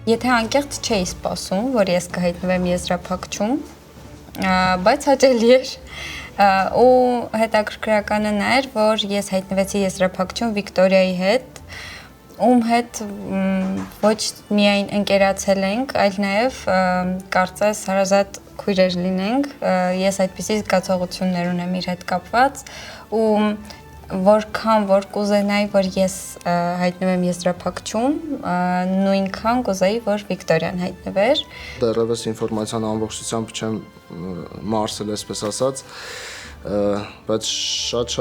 Եթե անկեղծ չէի սպասում, որ ես կհայտնվեմ եզրափակչում, բայց հաճելի էր, ու հետաքրքրականը նա էր, որ ես հայտնվեցի եզրափակչում Վիկտորիայի հետ, ում հետ ոչ միայն ընկերացել ենք, այլ նաև կարծես հարազատ քույրեր լինենք, ես այդպիսի զգացողություններ ունեմ իր հետ կապված, ու որքան որ կուզենայի, որ ես հայտնվեմ եզրափակչում, նույնքան կուզեի, որ Վիկտորիան հայտնվեր։ Դեռևս ինֆորմացիան ամբողջությամբ չեմ մարսել, այսպես ասած, բայց շատ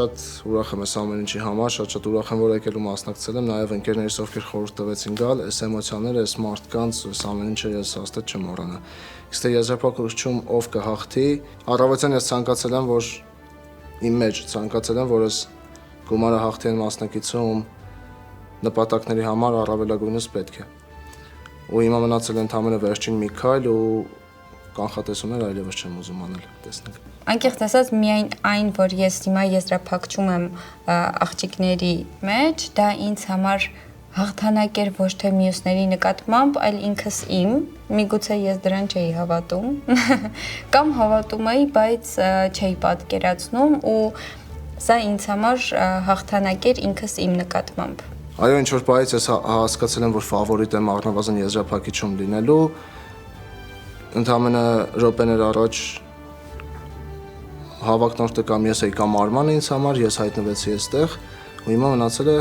ուրախ եմ այս ամեն ինչի համար, շատ ուրախ եմ, որ եկել ու մասնակցել եմ, նաև ընկերներիս, ովքեր խորհուրդ տվեցին գալ, այս էմոցիաները, այս մարդկանց, այս ամեն ինչը ես հաստատ չեմ մոռանա։ Իսկ թե եզրափակչում ով կհաղթի, առավոտյան ես ցանկացել եմ, որ իմ մեջ ցանկացել եմ, որ ես գումարը հաղթեն մասնակիցը, ում նպատակների համար առավելագույնս պետք է։ Ու հիմա մնացել ընդամենը վերջին մի քայլ ու կանխատեսումներ այլևս չեմ ուզում անել, տեսնենք։ Անկեղծ ասած, միայն այն, որ ես հիմա եզրափակչում եմ աղջիկների մեջ, դա ինձ համար հաղթանակ էր ոչ թե մյուսների նկատմամբ, այլ ինքս իմ, միգուցե ես դրան չէի հավատում, կամ հավատում էի, բայց չէի պատկերացնում ու սա ինձ համար հաղթանակ էր ինքս իմ նկատմամբ։ Այո, ինչ որ բայից ես հասկացել եմ, որ ֆավորիտ եմ առնվազն եզրափակիչում լինելու, ընդամենը րոպեներ առաջ հավակնորդը կամ ես էի կամ Արմանը ինձ համար, ես հայտնվեցի այստեղ ու հիմա մնացել է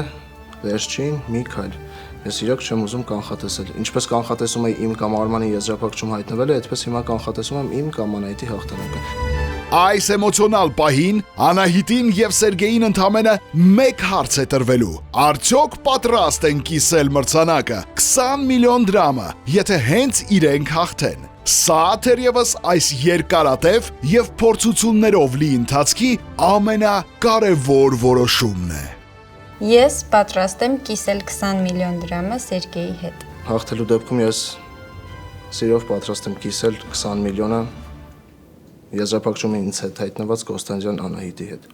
վերջին մի քայլ։ Ես իրոք չեմ ուզում կանխատեսել։ Ինչպես կանխատեսում էի իմ կամ Արմանի եզրափակչում հայտնվելը, այդպես հիմա կանխատեսում եմ իմ կամ Անահիտի հաղթանակը։ Այս էմոցիոնալ պահին Անահիտին եւ Սերգեյին ընդամենը մեկ հարց է տրվելու. արդյոք պատրաստ են կիսել մրցանակը 20 միլիոն դրամը, եթե հենց իրենք հաղթեն։ Սա թերևս այս երկարատև եւ փորձություններով լի ընթացքի ամենակարևոր որոշումն է։ Ես պատրաստ եմ կիսել 20 միլիոն դրամը Սերգեյի հետ։ Հաղթելու դեպքում ես սիրով պատրաստ եմ կիսել 20 միլիոնը եզրափակչում ինձ հետ հայտնված Կոստանդյան Անահիտի հետ։